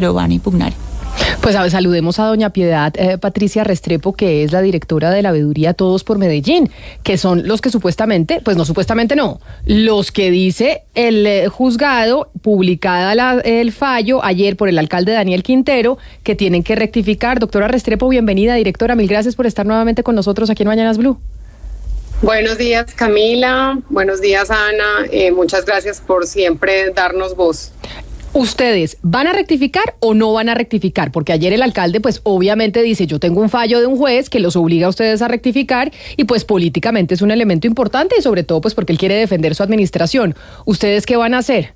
lo van a impugnar. Pues saludemos a doña Piedad Patricia Restrepo, que es la directora de la veeduría Todos por Medellín, que son los que supuestamente, pues no supuestamente no, los que dice el juzgado, publicada el fallo ayer por el alcalde Daniel Quintero, que tienen que rectificar. Doctora Restrepo, bienvenida, directora, mil gracias por estar nuevamente con nosotros aquí en Mañanas Blue. Buenos días, Camila, buenos días, Ana, muchas gracias por siempre darnos voz. ¿Ustedes van a rectificar o no van a rectificar? Porque ayer el alcalde pues obviamente dice, yo tengo un fallo de un juez que los obliga a ustedes a rectificar y pues políticamente es un elemento importante y sobre todo pues porque él quiere defender su administración. ¿Ustedes qué van a hacer?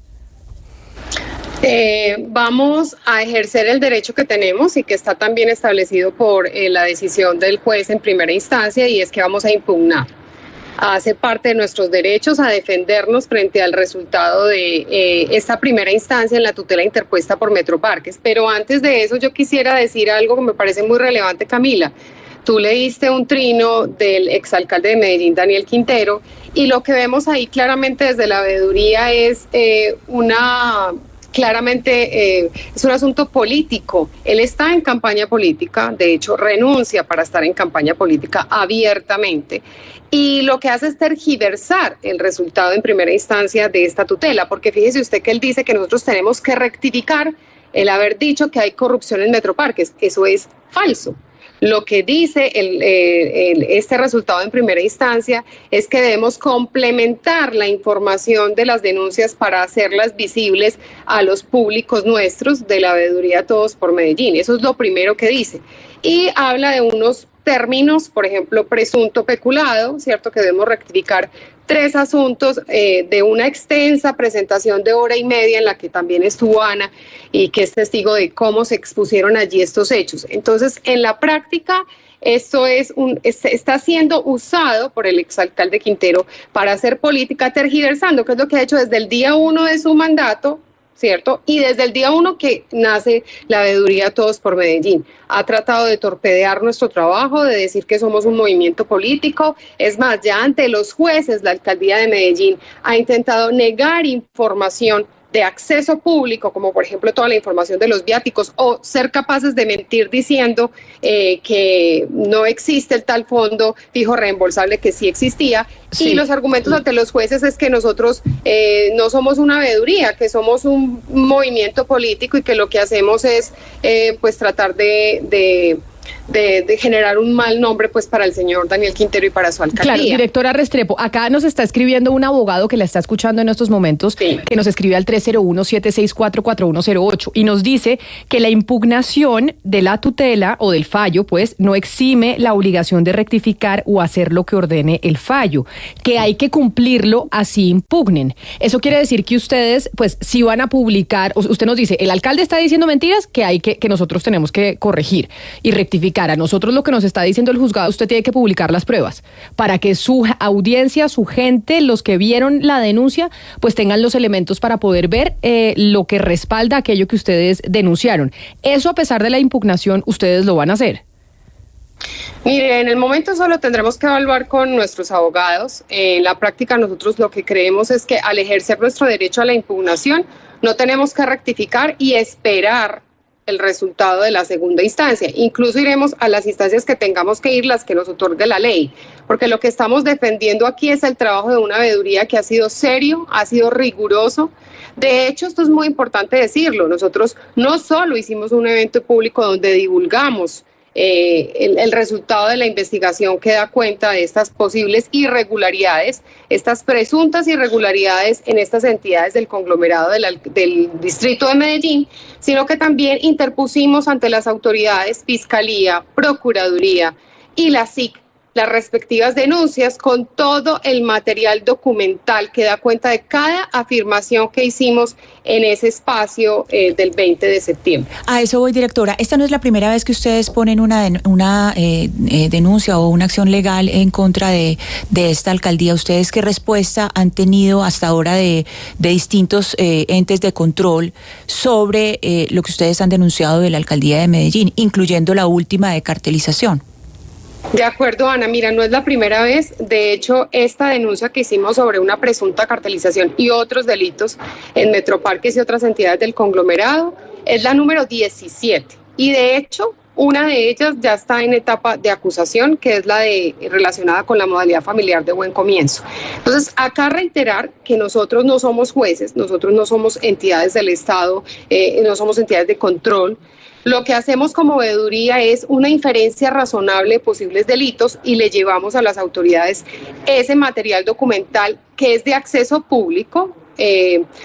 Vamos a ejercer el derecho que tenemos y que está también establecido por la decisión del juez en primera instancia, y es que vamos a impugnar. Hace parte de nuestros derechos a defendernos frente al resultado de esta primera instancia en la tutela interpuesta por Metroparques. Pero antes de eso yo quisiera decir algo que me parece muy relevante, Camila. Tú leíste un trino del exalcalde de Medellín, Daniel Quintero, y lo que vemos ahí claramente desde la veeduría es claramente es un asunto político. Él está en campaña política, de hecho renuncia para estar en campaña política abiertamente, y lo que hace es tergiversar el resultado en primera instancia de esta tutela, porque fíjese usted que él dice que nosotros tenemos que rectificar el haber dicho que hay corrupción en Metroparques. Eso es falso. Lo que dice este resultado en primera instancia es que debemos complementar la información de las denuncias para hacerlas visibles a los públicos nuestros de la veeduría Todos por Medellín. Eso es lo primero que dice. Y habla de unos términos, por ejemplo, presunto peculado, ¿cierto? Que debemos rectificar 3 asuntos de una extensa presentación de 1:30 en la que también estuvo Ana y que es testigo de cómo se expusieron allí estos hechos. Entonces, en la práctica, esto está siendo usado por el exalcalde Quintero para hacer política tergiversando, que es lo que ha hecho desde el día 1 de su mandato, ¿cierto? Y desde el día 1 que nace la veeduría Todos por Medellín. Ha tratado de torpedear nuestro trabajo, de decir que somos un movimiento político. Es más, ya ante los jueces, la alcaldía de Medellín ha intentado negar información de acceso público, como por ejemplo toda la información de los viáticos, o ser capaces de mentir diciendo que no existe el tal fondo fijo reembolsable que sí existía. Sí. Y los argumentos ante los jueces es que nosotros no somos una veeduría, que somos un movimiento político y que lo que hacemos es pues tratar de generar un mal nombre pues para el señor Daniel Quintero y para su alcaldía. Claro, directora Restrepo, acá nos está escribiendo un abogado que la está escuchando en estos momentos, sí, que nos escribe al 301-764-4108 y nos dice que la impugnación de la tutela o del fallo pues no exime la obligación de rectificar o hacer lo que ordene el fallo, que hay que cumplirlo así impugnen. Eso quiere decir que ustedes pues si van a publicar, usted nos dice, el alcalde está diciendo mentiras que nosotros tenemos que corregir y rectificar. A nosotros lo que nos está diciendo el juzgado, usted tiene que publicar las pruebas para que su audiencia, su gente, los que vieron la denuncia, pues tengan los elementos para poder ver lo que respalda aquello que ustedes denunciaron. Eso, a pesar de la impugnación, ustedes lo van a hacer. Mire, en el momento solo tendremos que evaluar con nuestros abogados. En la práctica nosotros lo que creemos es que al ejercer nuestro derecho a la impugnación no tenemos que rectificar y esperar el resultado de la segunda instancia. Incluso iremos a las instancias que tengamos que ir, las que nos otorgue la ley, porque lo que estamos defendiendo aquí es el trabajo de una veeduría que ha sido serio, ha sido riguroso. De hecho, esto es muy importante decirlo, nosotros no solo hicimos un evento público donde divulgamos el resultado de la investigación que da cuenta de estas posibles irregularidades, estas presuntas irregularidades en estas entidades del conglomerado del distrito de Medellín, sino que también interpusimos ante las autoridades, Fiscalía, Procuraduría y la SIC, las respectivas denuncias con todo el material documental que da cuenta de cada afirmación que hicimos en ese espacio del 20 de septiembre. A eso voy, directora. Esta no es la primera vez que ustedes ponen una denuncia o una acción legal en contra de esta alcaldía. ¿Ustedes qué respuesta han tenido hasta ahora de distintos entes de control sobre lo que ustedes han denunciado de la alcaldía de Medellín, incluyendo la última de cartelización? De acuerdo, Ana, mira, no es la primera vez. De hecho, esta denuncia que hicimos sobre una presunta cartelización y otros delitos en Metroparques y otras entidades del conglomerado es la número 17 y de hecho una de ellas ya está en etapa de acusación, que es la relacionada con la modalidad familiar de buen comienzo. Entonces, acá reiterar que nosotros no somos jueces, nosotros no somos entidades del Estado, no somos entidades de control. Lo que hacemos como veeduría es una inferencia razonable de posibles delitos y le llevamos a las autoridades ese material documental que es de acceso público.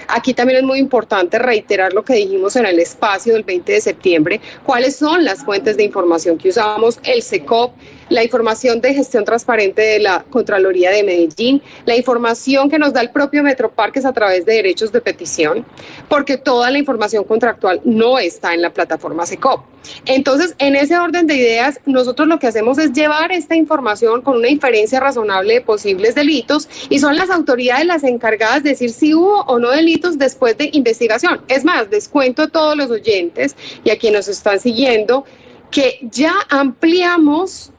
Aquí también es muy importante reiterar lo que dijimos en el espacio del 20 de septiembre, cuáles son las fuentes de información que usamos, el SECOP, la información de gestión transparente de la Contraloría de Medellín, la información que nos da el propio Metroparques a través de derechos de petición, porque toda la información contractual no está en la plataforma SECOP. Entonces, en ese orden de ideas, nosotros lo que hacemos es llevar esta información con una inferencia razonable de posibles delitos y son las autoridades las encargadas de decir si hubo o no delitos después de investigación. Es más, les cuento a todos los oyentes y a quienes nos están siguiendo que ya ampliamos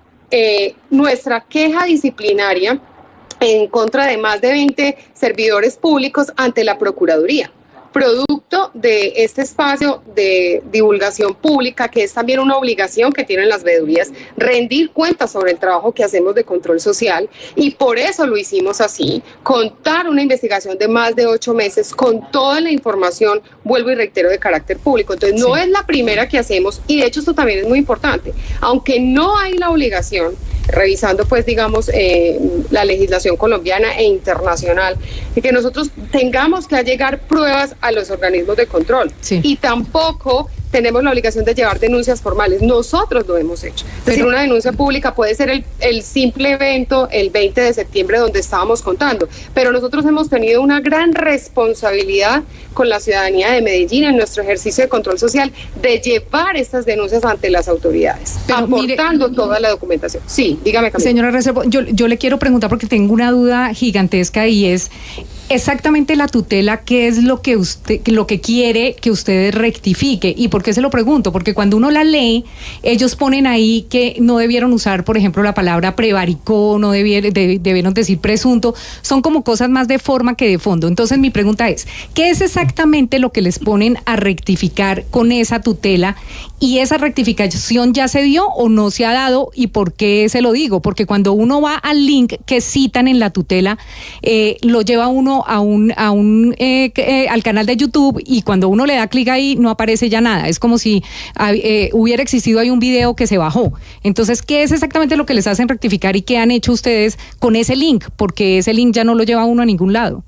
nuestra queja disciplinaria en contra de más de 20 servidores públicos ante la Procuraduría, producto de este espacio de divulgación pública, que es también una obligación que tienen las veedurías, rendir cuentas sobre el trabajo que hacemos de control social, y por eso lo hicimos así, contar una investigación de más de 8 meses con toda la información, vuelvo y reitero, de carácter público. Entonces, no es la primera que hacemos, y de hecho esto también es muy importante, aunque no hay la obligación, revisando pues digamos la legislación colombiana e internacional, de que nosotros tengamos que allegar pruebas a los organismos de control, y tampoco tenemos la obligación de llevar denuncias formales. Nosotros lo hemos hecho. Es decir, una denuncia pública puede ser el simple evento el 20 de septiembre donde estábamos contando, pero nosotros hemos tenido una gran responsabilidad con la ciudadanía de Medellín en nuestro ejercicio de control social de llevar estas denuncias ante las autoridades, pero aportando toda la documentación. Sí, dígame, Camila. Señora Restrepo, yo le quiero preguntar porque tengo una duda gigantesca y es exactamente la tutela, ¿qué es lo que quiere que usted rectifique? ¿Y por qué se lo pregunto? Porque cuando uno la lee, ellos ponen ahí que no debieron usar, por ejemplo, la palabra prevaricó, no debieron decir presunto, son como cosas más de forma que de fondo. Entonces mi pregunta es, ¿qué es exactamente lo que les ponen a rectificar con esa tutela? ¿Y esa rectificación ya se dio o no se ha dado? ¿Y por qué se lo digo? Porque cuando uno va al link que citan en la tutela, lo lleva uno al canal de YouTube, y cuando uno le da clic ahí no aparece ya nada. Es como si hubiera existido ahí un video que se bajó. Entonces, ¿qué es exactamente lo que les hacen rectificar y qué han hecho ustedes con ese link? Porque ese link ya no lo lleva uno a ningún lado.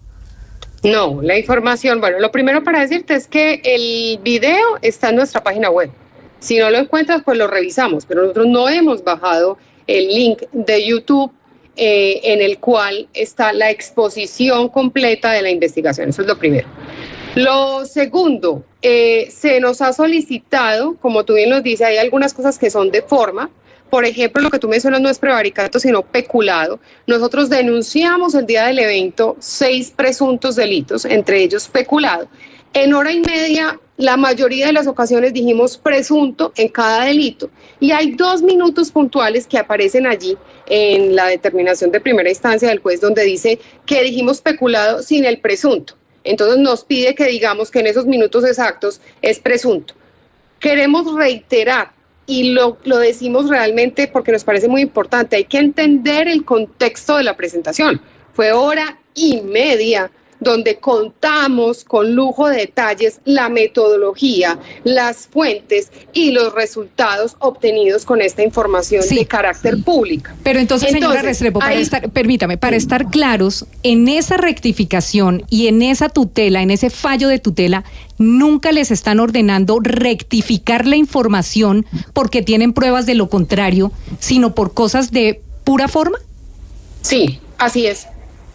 No, la información, bueno, lo primero para decirte es que el video está en nuestra página web. Si no lo encuentras, pues lo revisamos, pero nosotros no hemos bajado el link de YouTube en el cual está la exposición completa de la investigación. Eso es lo primero. Lo segundo, se nos ha solicitado, como tú bien nos dices, hay algunas cosas que son de forma. Por ejemplo, lo que tú mencionas no es prevaricato, sino peculado. Nosotros denunciamos el día del evento 6 presuntos delitos, entre ellos peculado. En hora y media, la mayoría de las ocasiones dijimos presunto en cada delito. Y hay 2 minutos puntuales que aparecen allí en la determinación de primera instancia del juez, donde dice que dijimos peculado sin el presunto. Entonces nos pide que digamos que en esos minutos exactos es presunto. Queremos reiterar, y lo decimos realmente porque nos parece muy importante, hay que entender el contexto de la presentación. Fue hora y media donde contamos con lujo de detalles la metodología, las fuentes y los resultados obtenidos con esta información de carácter público. Pero entonces, señora Restrepo, para estar claros, en esa rectificación y en esa tutela, en ese fallo de tutela, nunca les están ordenando rectificar la información porque tienen pruebas de lo contrario, sino por cosas de pura forma. Sí, así es.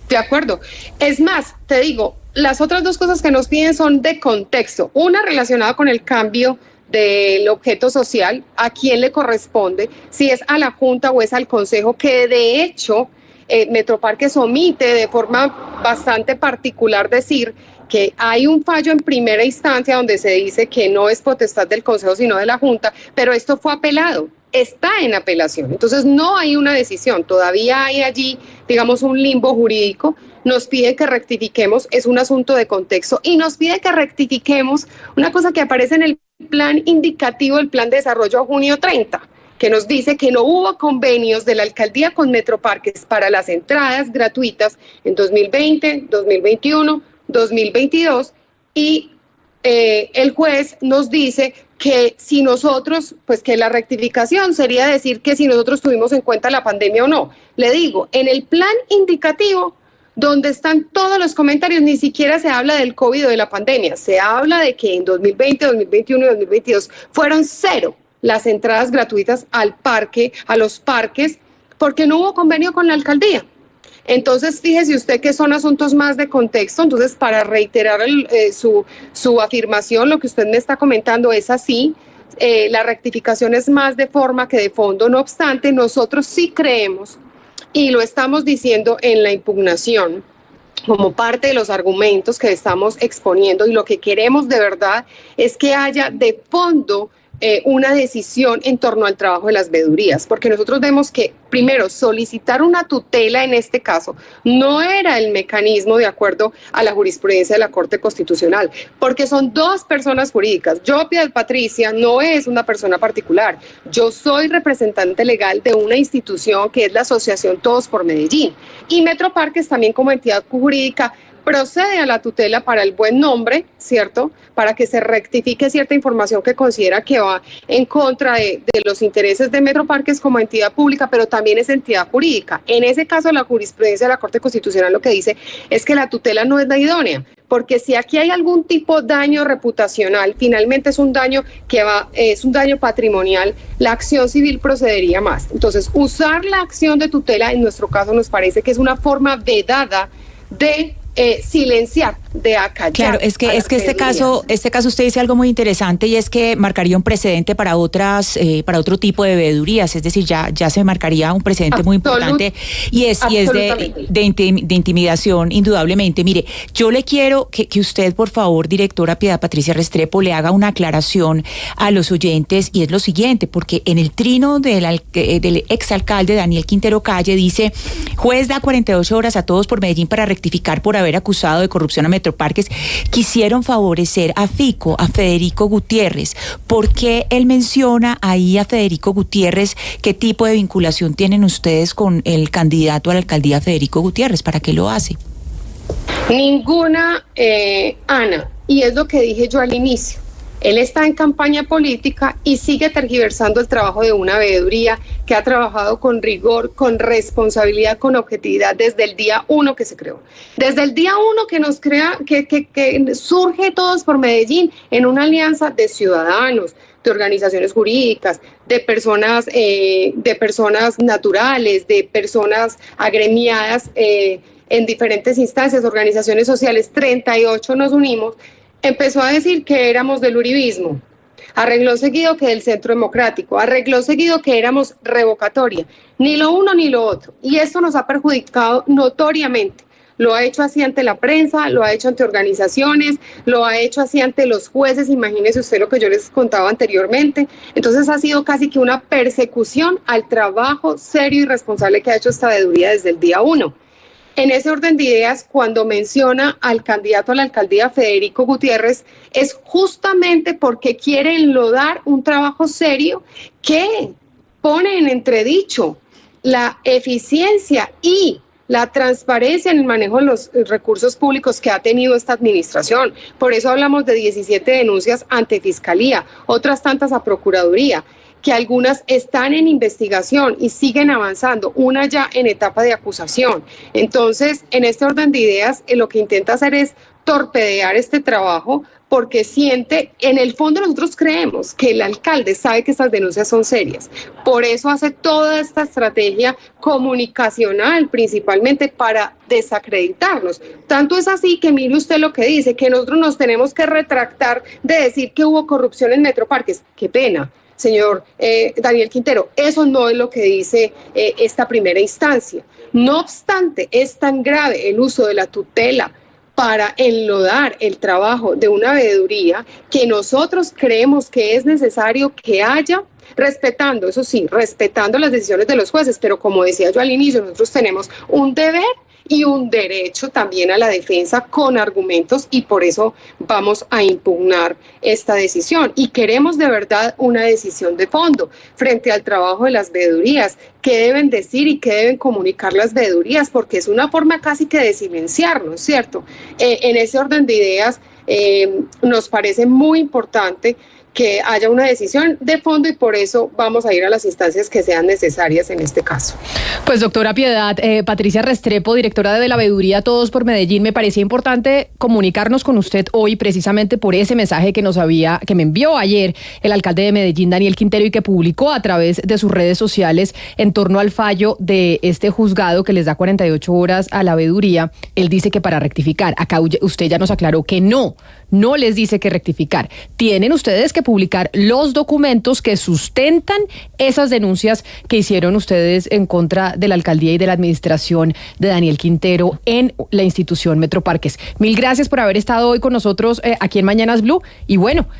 De acuerdo. Es más, te digo, las otras 2 cosas que nos piden son de contexto. Una relacionada con el cambio del objeto social, a quién le corresponde, si es a la Junta o es al Consejo, que de hecho Metroparques omite de forma bastante particular decir que hay un fallo en primera instancia donde se dice que no es potestad del Consejo sino de la Junta, pero esto fue apelado. Está en apelación, entonces no hay una decisión, todavía hay allí, digamos, un limbo jurídico. Nos pide que rectifiquemos, es un asunto de contexto, y nos pide que rectifiquemos una cosa que aparece en el plan indicativo del plan de desarrollo a junio 30, que nos dice que no hubo convenios de la alcaldía con Metroparques para las entradas gratuitas en 2020, 2021, 2022, y el juez nos dice que si nosotros, pues que la rectificación sería decir que si nosotros tuvimos en cuenta la pandemia o no. Le digo, en el plan indicativo, donde están todos los comentarios, ni siquiera se habla del COVID o de la pandemia, se habla de que en 2020, 2021 y 2022 fueron 0 las entradas gratuitas al parque, a los parques, porque no hubo convenio con la alcaldía. Entonces, fíjese usted que son asuntos más de contexto. Entonces, para reiterar su afirmación, lo que usted me está comentando es así. La rectificación es más de forma que de fondo. No obstante, nosotros sí creemos, y lo estamos diciendo en la impugnación, como parte de los argumentos que estamos exponiendo, y lo que queremos de verdad es que haya de fondo una decisión en torno al trabajo de las veedurías, porque nosotros vemos que, primero, solicitar una tutela en este caso no era el mecanismo de acuerdo a la jurisprudencia de la Corte Constitucional, porque son dos personas jurídicas. Yo, Piedad Patricia, no es una persona particular. Yo soy representante legal de una institución que es la Asociación Todos por Medellín, y Metroparques también como entidad jurídica procede a la tutela para el buen nombre, ¿cierto? Para que se rectifique cierta información que considera que va en contra de los intereses de Metroparques como entidad pública, pero también es entidad jurídica. En ese caso, la jurisprudencia de la Corte Constitucional lo que dice es que la tutela no es la idónea, porque si aquí hay algún tipo de daño reputacional, finalmente es un daño es un daño patrimonial, la acción civil procedería más. Entonces, usar la acción de tutela en nuestro caso nos parece que es una forma vedada de silenciar, de acallar. Claro, es que este caso usted dice algo muy interesante, y es que marcaría un precedente para para otro tipo de veedurías, es decir, ya se marcaría un precedente muy importante, y es de intimidación, indudablemente. Mire, yo le quiero que usted, por favor, directora Piedad Patricia Restrepo, le haga una aclaración a los oyentes, y es lo siguiente, porque en el trino del exalcalde Daniel Quintero Calle dice: juez da 48 horas a Todos por Medellín para rectificar por haber acusado de corrupción a Metroparques. Quisieron favorecer a Fico, a Federico Gutiérrez. ¿Por qué él menciona ahí a Federico Gutiérrez? ¿Qué tipo de vinculación tienen ustedes con el candidato a la alcaldía, Federico Gutiérrez? ¿Para qué lo hace? Ninguna, Ana, y es lo que dije yo al inicio. Él está en campaña política y sigue tergiversando el trabajo de una veeduría que ha trabajado con rigor, con responsabilidad, con objetividad desde el día 1 que se creó. Desde el día 1 que nos crea, que surge Todos por Medellín en una alianza de ciudadanos, de organizaciones jurídicas, de personas naturales, de personas agremiadas en diferentes instancias, organizaciones sociales. 38 nos unimos. Empezó a decir que éramos del uribismo, arregló seguido que del Centro Democrático, arregló seguido que éramos revocatoria, ni lo uno ni lo otro, y esto nos ha perjudicado notoriamente. Lo ha hecho así ante la prensa, lo ha hecho ante organizaciones, lo ha hecho así ante los jueces, imagínese usted lo que yo les contaba anteriormente. Entonces ha sido casi que una persecución al trabajo serio y responsable que ha hecho esta veeduría desde el día 1. En ese orden de ideas, cuando menciona al candidato a la alcaldía, Federico Gutiérrez, es justamente porque quiere enlodar un trabajo serio que pone en entredicho la eficiencia y la transparencia en el manejo de los recursos públicos que ha tenido esta administración. Por eso hablamos de 17 denuncias ante Fiscalía, otras tantas a Procuraduría, que algunas están en investigación y siguen avanzando, una ya en etapa de acusación. Entonces, en este orden de ideas, lo que intenta hacer es torpedear este trabajo, porque siente, en el fondo nosotros creemos que el alcalde sabe que estas denuncias son serias. Por eso hace toda esta estrategia comunicacional, principalmente para desacreditarnos. Tanto es así que mire usted lo que dice, que nosotros nos tenemos que retractar de decir que hubo corrupción en Metroparques. Qué pena, señor Daniel Quintero, eso no es lo que dice esta primera instancia. No obstante, es tan grave el uso de la tutela para enlodar el trabajo de una veeduría que nosotros creemos que es necesario que haya, respetando, eso sí, respetando las decisiones de los jueces, pero como decía yo al inicio, nosotros tenemos un deber y un derecho también a la defensa con argumentos, y por eso vamos a impugnar esta decisión. Y queremos de verdad una decisión de fondo frente al trabajo de las veedurías. ¿Qué deben decir y qué deben comunicar las veedurías? Porque es una forma casi que de silenciarnos, ¿cierto? En ese orden de ideas, nos parece muy importante que haya una decisión de fondo, y por eso vamos a ir a las instancias que sean necesarias en este caso. Pues doctora Piedad, Patricia Restrepo, directora de la veeduría Todos por Medellín, me parecía importante comunicarnos con usted hoy precisamente por ese mensaje que me envió ayer el alcalde de Medellín, Daniel Quintero, y que publicó a través de sus redes sociales en torno al fallo de este juzgado que les da 48 horas a la veeduría. Él dice que para rectificar, acá usted ya nos aclaró que no les dice que rectificar. Tienen ustedes que publicar los documentos que sustentan esas denuncias que hicieron ustedes en contra de la alcaldía y de la administración de Daniel Quintero en la institución Metroparques. Mil gracias por haber estado hoy con nosotros aquí en Mañanas Blue, y bueno,